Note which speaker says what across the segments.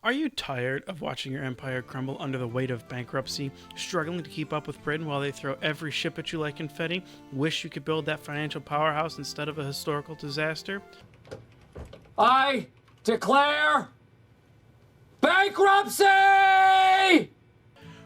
Speaker 1: Are you tired of watching your empire crumble under the weight of bankruptcy, struggling to keep up with Britain while they throw every ship at you like confetti? Wish you could build that financial powerhouse instead of a historical disaster?
Speaker 2: I declare bankruptcy!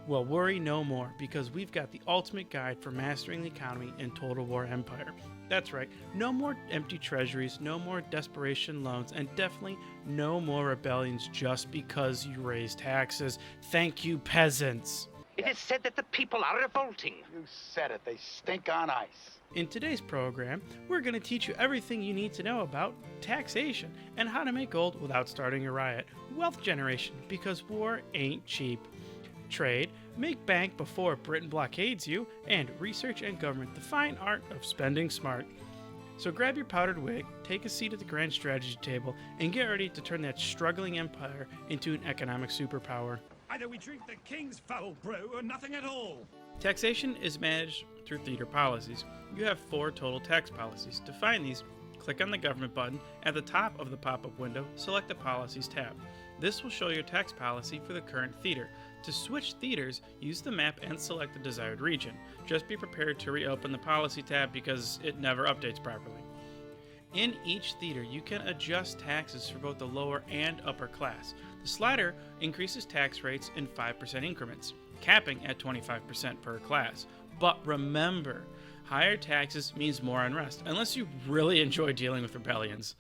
Speaker 1: Well, worry no more, because we've got the ultimate guide for mastering the economy in Total War Empire. That's right, no more empty treasuries, no more desperation loans, and definitely no more rebellions just because you raise taxes. Thank you, peasants!
Speaker 3: It is said that the people are revolting.
Speaker 4: You said it, they stink on ice.
Speaker 1: In today's program, we're going to teach you everything you need to know about taxation and how to make gold without starting a riot, wealth generation, because war ain't cheap, trade, make bank before Britain blockades you, and research and government, the fine art of spending smart. So grab your powdered wig, take a seat at the grand strategy table, and get ready to turn that struggling empire into an economic superpower.
Speaker 5: Either we drink the king's foul brew or nothing at all.
Speaker 1: Taxation is managed through theater policies. You have 4 total tax policies. To find these, click on the government button at the top of the pop-up window, select the policies tab. This will show your tax policy for the current theater. To switch theaters, use the map and select the desired region. Just be prepared to reopen the policy tab because it never updates properly. In each theater, you can adjust taxes for both the lower and upper class. The slider increases tax rates in 5% increments, capping at 25% per class. But remember, higher taxes means more unrest, unless you really enjoy dealing with rebellions.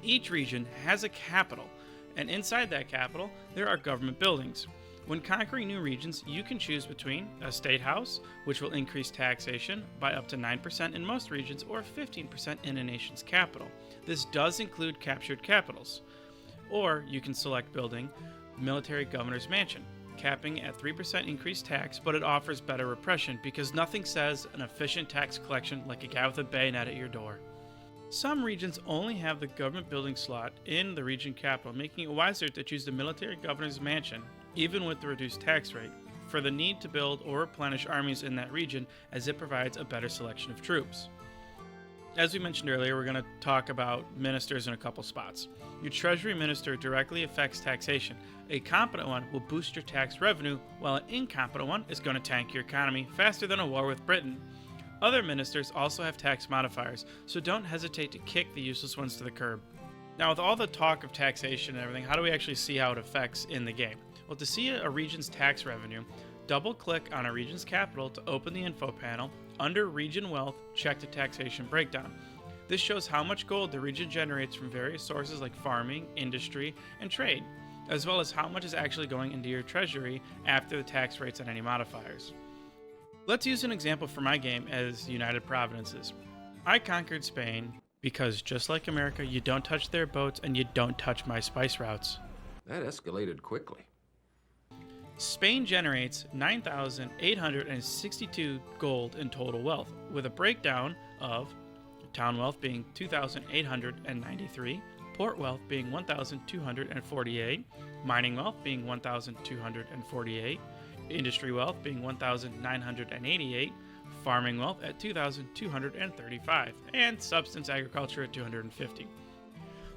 Speaker 1: Each region has a capital, and inside that capital, there are government buildings. When conquering new regions, you can choose between a state house, which will increase taxation by up to 9% in most regions, or 15% in a nation's capital. This does include captured capitals. Or you can select building military governor's mansion, capping at 3% increased tax, but it offers better repression because nothing says an efficient tax collection like a guy with a bayonet at your door. Some regions only have the government building slot in the region capital, making it wiser to choose the military governor's mansion, even with the reduced tax rate, for the need to build or replenish armies in that region, as it provides a better selection of troops. As we mentioned earlier, we're going to talk about ministers in a couple spots. Your treasury minister directly affects taxation. A competent one will boost your tax revenue, while an incompetent one is going to tank your economy faster than a war with Britain. Other ministers also have tax modifiers, so don't hesitate to kick the useless ones to the curb. Now, with all the talk of taxation and everything, how do we actually see how it affects in the game? Well, to see a region's tax revenue, double-click on a region's capital to open the info panel. Under Region Wealth, check the taxation breakdown. This shows how much gold the region generates from various sources like farming, industry, and trade, as well as how much is actually going into your treasury after the tax rates and any modifiers. Let's use an example for my game as United Providences. I conquered Spain because, just like America, you don't touch their boats and you don't touch my spice routes.
Speaker 6: That escalated quickly.
Speaker 1: Spain generates 9,862 gold in total wealth, with a breakdown of town wealth being 2,893, port wealth being 1,248, mining wealth being 1,248, industry wealth being 1,988, farming wealth at 2,235, and subsistence agriculture at 250.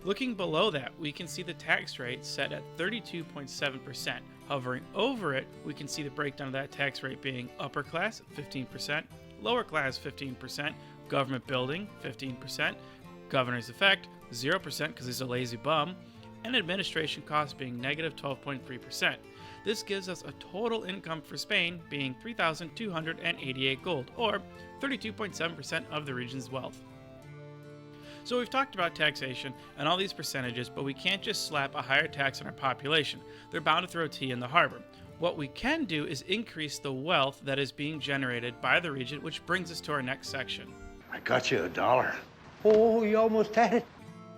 Speaker 1: Looking below that, we can see the tax rate set at 32.7%. Hovering over it, we can see the breakdown of that tax rate being upper class 15%, lower class 15%, government building 15%, governor's effect 0% because he's a lazy bum, and administration costs being negative 12.3%. This gives us a total income for Spain being 3,288 gold, or 32.7% of the region's wealth. So we've talked about taxation and all these percentages, but we can't just slap a higher tax on our population. They're bound to throw tea in the harbor. What we can do is increase the wealth that is being generated by the region, which brings us to our next section.
Speaker 4: I got you $1.
Speaker 7: Oh, you almost had it.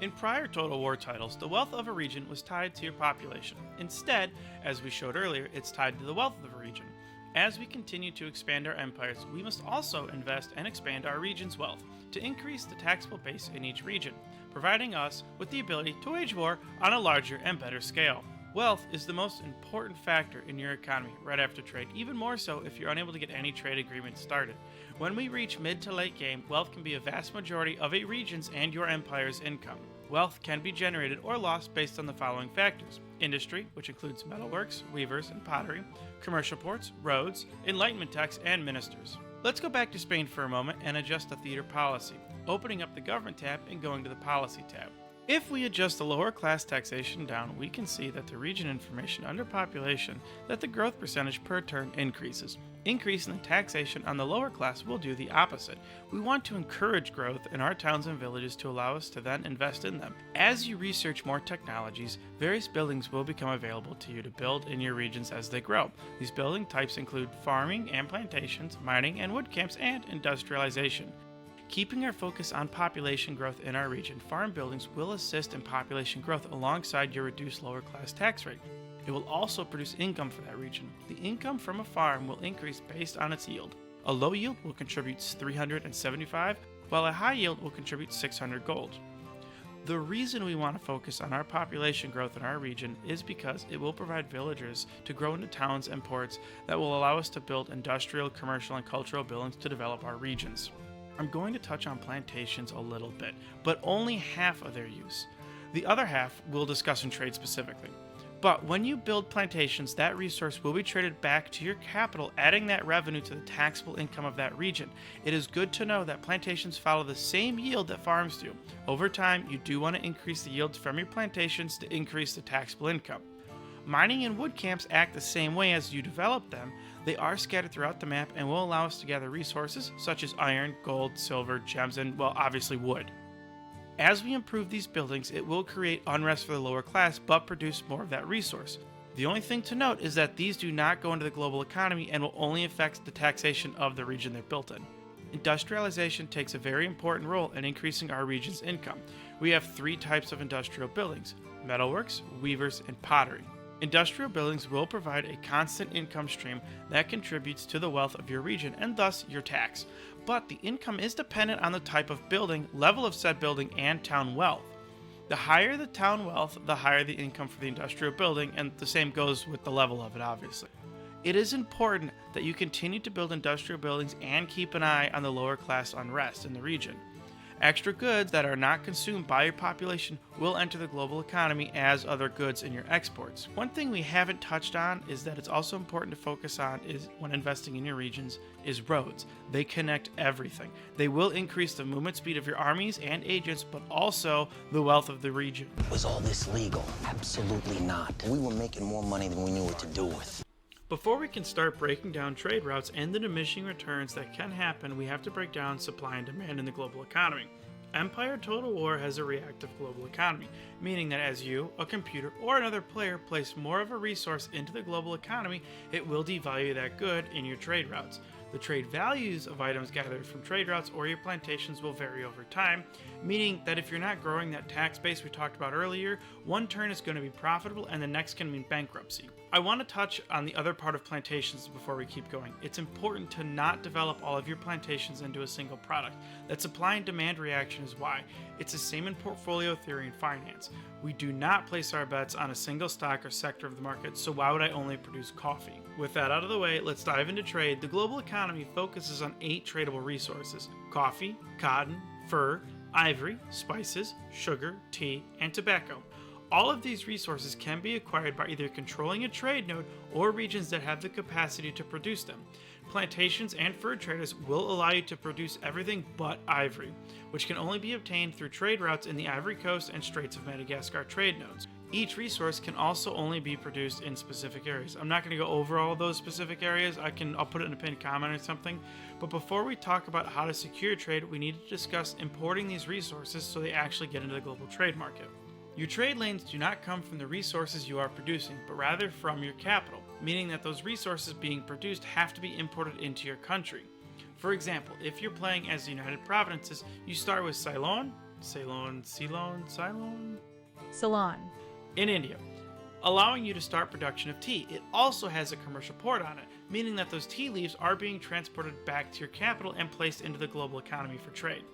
Speaker 1: In prior Total War titles, the wealth of a region was tied to your population. Instead, as we showed earlier, it's tied to the wealth of a region. As we continue to expand our empires, we must also invest and expand our region's wealth to increase the taxable base in each region, providing us with the ability to wage war on a larger and better scale. Wealth is the most important factor in your economy right after trade, even more so if you're unable to get any trade agreements started. When we reach mid to late game, wealth can be a vast majority of a region's and your empire's income. Wealth can be generated or lost based on the following factors: industry, which includes metalworks, weavers, and pottery, commercial ports, roads, enlightenment texts, and ministers. Let's go back to Spain for a moment and adjust the theater policy, opening up the government tab and going to the policy tab. If we adjust the lower class taxation down, we can see that the region information under population that the growth percentage per turn increases. Increasing the taxation on the lower class will do the opposite. We want to encourage growth in our towns and villages to allow us to then invest in them. As you research more technologies, various buildings will become available to you to build in your regions as they grow. These building types include farming and plantations, mining and wood camps, and industrialization. Keeping our focus on population growth in our region, farm buildings will assist in population growth alongside your reduced lower class tax rate. It will also produce income for that region. The income from a farm will increase based on its yield. A low yield will contribute 375, while a high yield will contribute 600 gold. The reason we want to focus on our population growth in our region is because it will provide villagers to grow into towns and ports that will allow us to build industrial, commercial, and cultural buildings to develop our regions. I'm going to touch on plantations a little bit, but only half of their use. The other half we'll discuss in trade specifically. But when you build plantations, that resource will be traded back to your capital, adding that revenue to the taxable income of that region. It is good to know that plantations follow the same yield that farms do. Over time, you do want to increase the yields from your plantations to increase the taxable income. Mining and wood camps act the same way as you develop them. They are scattered throughout the map and will allow us to gather resources such as iron, gold, silver, gems, and, well, obviously wood. As we improve these buildings, it will create unrest for the lower class, but produce more of that resource. The only thing to note is that these do not go into the global economy and will only affect the taxation of the region they're built in. Industrialization takes a very important role in increasing our region's income. We have 3 types of industrial buildings: metalworks, weavers, and pottery. Industrial buildings will provide a constant income stream that contributes to the wealth of your region and thus your tax. But the income is dependent on the type of building, level of said building, and town wealth. The higher the town wealth, the higher the income for the industrial building, and the same goes with the level of it, obviously. It is important that you continue to build industrial buildings and keep an eye on the lower class unrest in the region. Extra goods that are not consumed by your population will enter the global economy as other goods in your exports. One thing we haven't touched on is that it's also important to focus on is when investing in your regions is roads. They connect everything. They will increase the movement speed of your armies and agents, but also the wealth of the region.
Speaker 8: Was all this legal? Absolutely not. We were making more money than we knew what to do with.
Speaker 1: Before we can start breaking down trade routes and the diminishing returns that can happen, we have to break down supply and demand in the global economy. Empire Total War has a reactive global economy, meaning that as you, a computer, or another player place more of a resource into the global economy, it will devalue that good in your trade routes. The trade values of items gathered from trade routes or your plantations will vary over time, meaning that if you're not growing that tax base we talked about earlier, one turn is going to be profitable and the next can mean bankruptcy. I want to touch on the other part of plantations before we keep going. It's important to not develop all of your plantations into a single product. That supply and demand reaction is why. It's the same in portfolio theory and finance. We do not place our bets on a single stock or sector of the market, so why would I only produce coffee? With that out of the way, let's dive into trade. The global economy focuses on 8 tradable resources: coffee, cotton, fur, ivory, spices, sugar, tea, and tobacco. All of these resources can be acquired by either controlling a trade node or regions that have the capacity to produce them. Plantations and fur traders will allow you to produce everything but ivory, which can only be obtained through trade routes in the Ivory Coast and Straits of Madagascar trade nodes. Each resource can also only be produced in specific areas. I'm not going to go over all those specific areas. I'll put it in a pinned comment or something. But before we talk about how to secure trade, we need to discuss importing these resources so they actually get into the global trade market. Your trade lanes do not come from the resources you are producing, but rather from your capital, meaning that those resources being produced have to be imported into your country. For example, if you're playing as the United Provinces, you start with Ceylon in India, allowing you to start production of tea. It also has a commercial port on it, meaning that those tea leaves are being transported back to your capital and placed into the global economy for trade.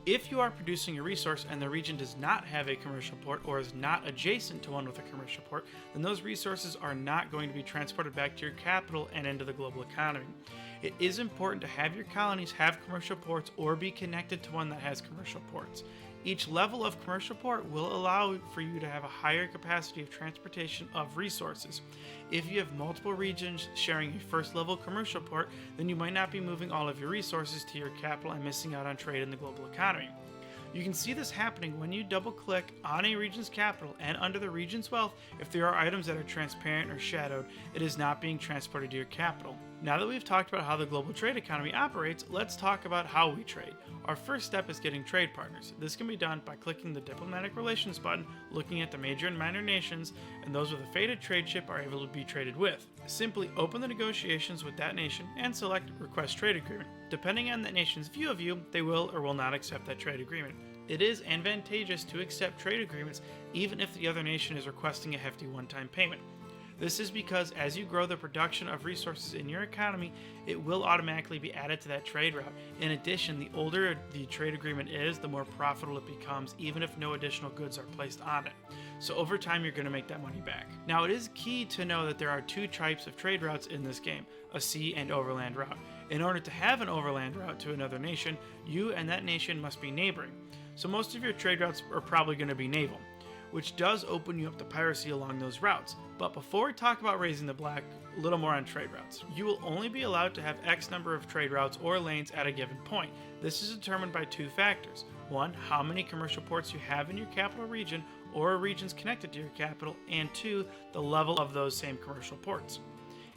Speaker 1: If you are producing a resource and the region does not have a commercial port or is not adjacent to one with a commercial port, then those resources are not going to be transported back to your capital and into the global economy. It is important to have your colonies have commercial ports or be connected to one that has commercial ports. Each level of commercial port will allow for you to have a higher capacity of transportation of resources. If you have multiple regions sharing a first level commercial port, then you might not be moving all of your resources to your capital and missing out on trade in the global economy. You can see this happening when you double click on a region's capital and under the region's wealth. If there are items that are transparent or shadowed, it is not being transported to your capital. Now that we've talked about how the global trade economy operates, let's talk about how we trade. Our first step is getting trade partners. This can be done by clicking the diplomatic relations button, looking at the major and minor nations, and those with a fated trade ship are able to be traded with. Simply open the negotiations with that nation and select Request Trade Agreement. Depending on that nation's view of you, they will or will not accept that trade agreement. It is advantageous to accept trade agreements even if the other nation is requesting a hefty one-time payment. This is because as you grow the production of resources in your economy, it will automatically be added to that trade route. In addition, the older the trade agreement is, the more profitable it becomes, even if no additional goods are placed on it. So over time, you're going to make that money back. Now, it is key to know that there are two types of trade routes in this game, a sea and overland route. In order to have an overland route to another nation, you and that nation must be neighboring. So most of your trade routes are probably going to be naval, which does open you up to piracy along those routes. But before we talk about raising the black, a little more on trade routes. You will only be allowed to have X number of trade routes or lanes at a given point. This is determined by two factors. One, how many commercial ports you have in your capital region or regions connected to your capital, and two, the level of those same commercial ports.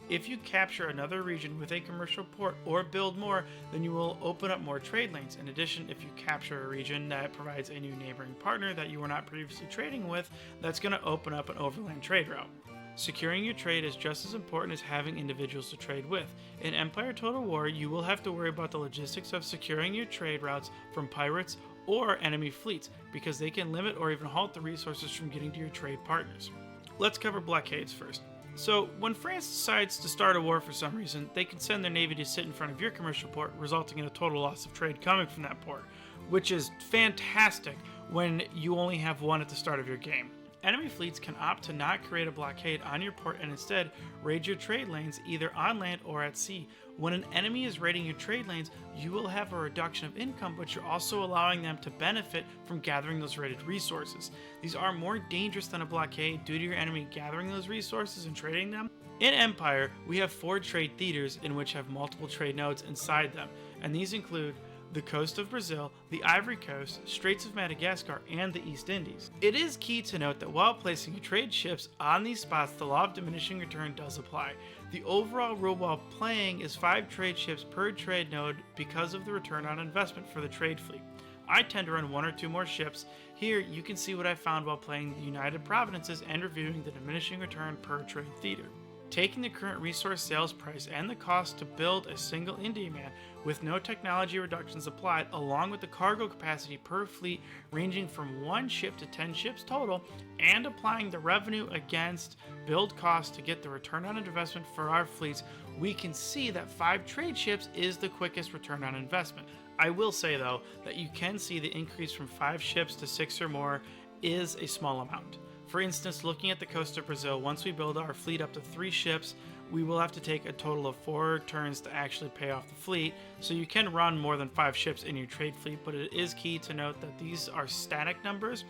Speaker 1: If you capture another region with a commercial port or build more, then you will open up more trade lanes. In addition, if you capture a region that provides a new neighboring partner that you were not previously trading with, that's going to open up an overland trade route. Securing your trade is just as important as having individuals to trade with. In Empire Total War, you will have to worry about the logistics of securing your trade routes from pirates or enemy fleets, because they can limit or even halt the resources from getting to your trade partners. Let's cover blockades first. So, when France decides to start a war for some reason, they can send their navy to sit in front of your commercial port, resulting in a total loss of trade coming from that port, which is fantastic when you only have one at the start of your game. Enemy fleets can opt to not create a blockade on your port and instead raid your trade lanes either on land or at sea. When an enemy is raiding your trade lanes, you will have a reduction of income, but you're also allowing them to benefit from gathering those raided resources. These are more dangerous than a blockade due to your enemy gathering those resources and trading them. In Empire, we have 4 trade theaters in which have multiple trade nodes inside them, and these include the coast of Brazil, the Ivory Coast, Straits of Madagascar, and the East Indies. It is key to note that while placing your trade ships on these spots, the law of diminishing return does apply. The overall rule while playing is 5 trade ships per trade node because of the return on investment for the trade fleet. I tend to run 1 or 2 more ships. Here you can see what I found while playing the United Providences and reviewing the diminishing return per trade theater. Taking the current resource sales price and the cost to build a single Indiaman with no technology reductions applied, along with the cargo capacity per fleet ranging from 1 ship to 10 ships total, and applying the revenue against build cost to get the return on investment for our fleets, we can see that 5 trade ships is the quickest return on investment. I will say though that you can see the increase from 5 ships to 6 or more is a small amount. For instance, looking at the coast of Brazil, once we build our fleet up to 3 ships, we will have to take a total of 4 turns to actually pay off the fleet, so you can run more than 5 ships in your trade fleet, but it is key to note that these are static numbers,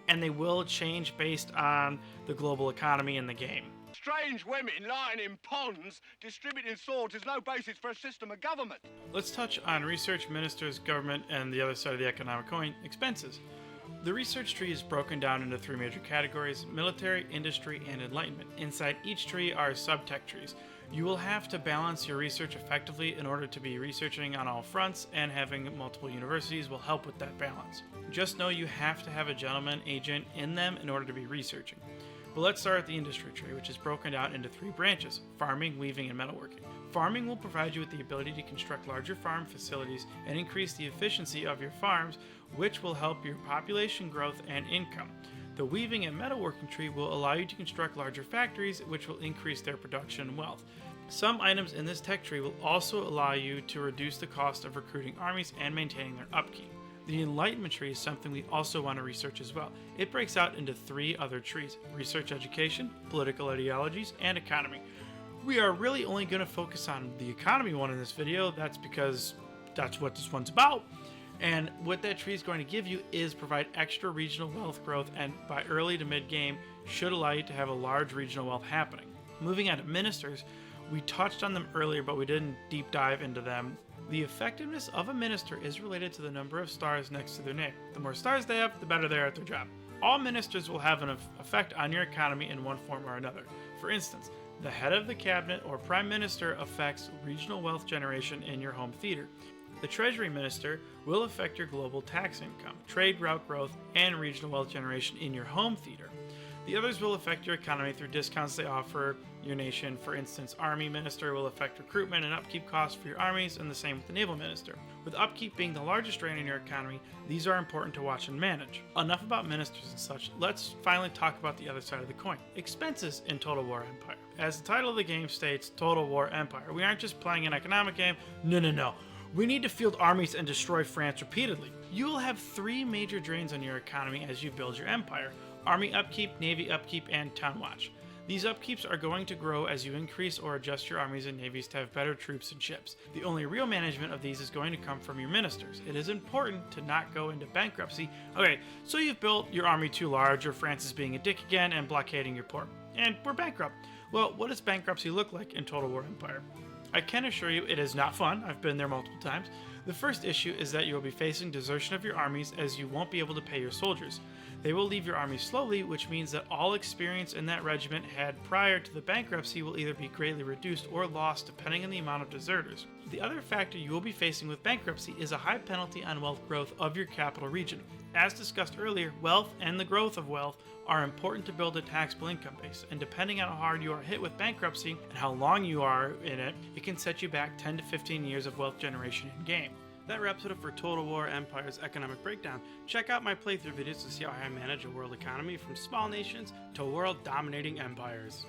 Speaker 1: and they will change based on the global economy in the game.
Speaker 4: Strange women lying in ponds distributing swords is no basis for a system of government.
Speaker 1: Let's touch on research, ministers, government, and the other side of the economic coin, expenses. The research tree is broken down into 3 major categories: military, industry, and enlightenment. Inside each tree are sub-tech trees. You will have to balance your research effectively in order to be researching on all fronts, and having multiple universities will help with that balance. Just know you have to have a gentleman agent in them in order to be researching. But let's start at the industry tree, which is broken down into 3 branches: farming, weaving, and metalworking. Farming will provide you with the ability to construct larger farm facilities and increase the efficiency of your farms, which will help your population growth and income. The weaving and metalworking tree will allow you to construct larger factories, which will increase their production and wealth. Some items in this tech tree will also allow you to reduce the cost of recruiting armies and maintaining their upkeep. The enlightenment tree is something we also want to research as well. It breaks out into 3 other trees: research education, political ideologies, and economy. We are really only going to focus on the economy one in this video. That's because that's what this one's about. And what that tree is going to give you is provide extra regional wealth growth, and by early to mid game should allow you to have a large regional wealth happening. Moving on to ministers, we touched on them earlier, but we didn't deep dive into them. The effectiveness of a minister is related to the number of stars next to their name. The more stars they have, the better they are at their job. All ministers will have an effect on your economy in one form or another. For instance, the head of the cabinet or prime minister affects regional wealth generation in your home theater. The treasury minister will affect your global tax income, trade route growth, and regional wealth generation in your home theater. The others will affect your economy through discounts they offer your nation. For instance, army minister will affect recruitment and upkeep costs for your armies, and the same with the naval minister. With upkeep being the largest drain in your economy, these are important to watch and manage. Enough about ministers and such, let's finally talk about the other side of the coin. Expenses in Total War Empire. As the title of the game states, Total War Empire, we aren't just playing an economic game, no. We need to field armies and destroy France repeatedly. You will have 3 major drains on your economy as you build your empire: army upkeep, navy upkeep, and town watch. These upkeeps are going to grow as you increase or adjust your armies and navies to have better troops and ships. The only real management of these is going to come from your ministers. It is important to not go into bankruptcy. Okay, so you've built your army too large, or France is being a dick again and blockading your port, and we're bankrupt. Well, what does bankruptcy look like in Total War Empire? I can assure you it is not fun. I've been there multiple times. The first issue is that you will be facing desertion of your armies, as you won't be able to pay your soldiers. They will leave your army slowly, which means that all experience in that regiment had prior to the bankruptcy will either be greatly reduced or lost depending on the amount of deserters. The other factor you will be facing with bankruptcy is a high penalty on wealth growth of your capital region. As discussed earlier, wealth and the growth of wealth are important to build a taxable income base, and depending on how hard you are hit with bankruptcy and how long you are in it, it can set you back 10 to 15 years of wealth generation in game. That wraps it up for Total War Empire's economic breakdown. Check out my playthrough videos to see how I manage a world economy from small nations to world-dominating empires.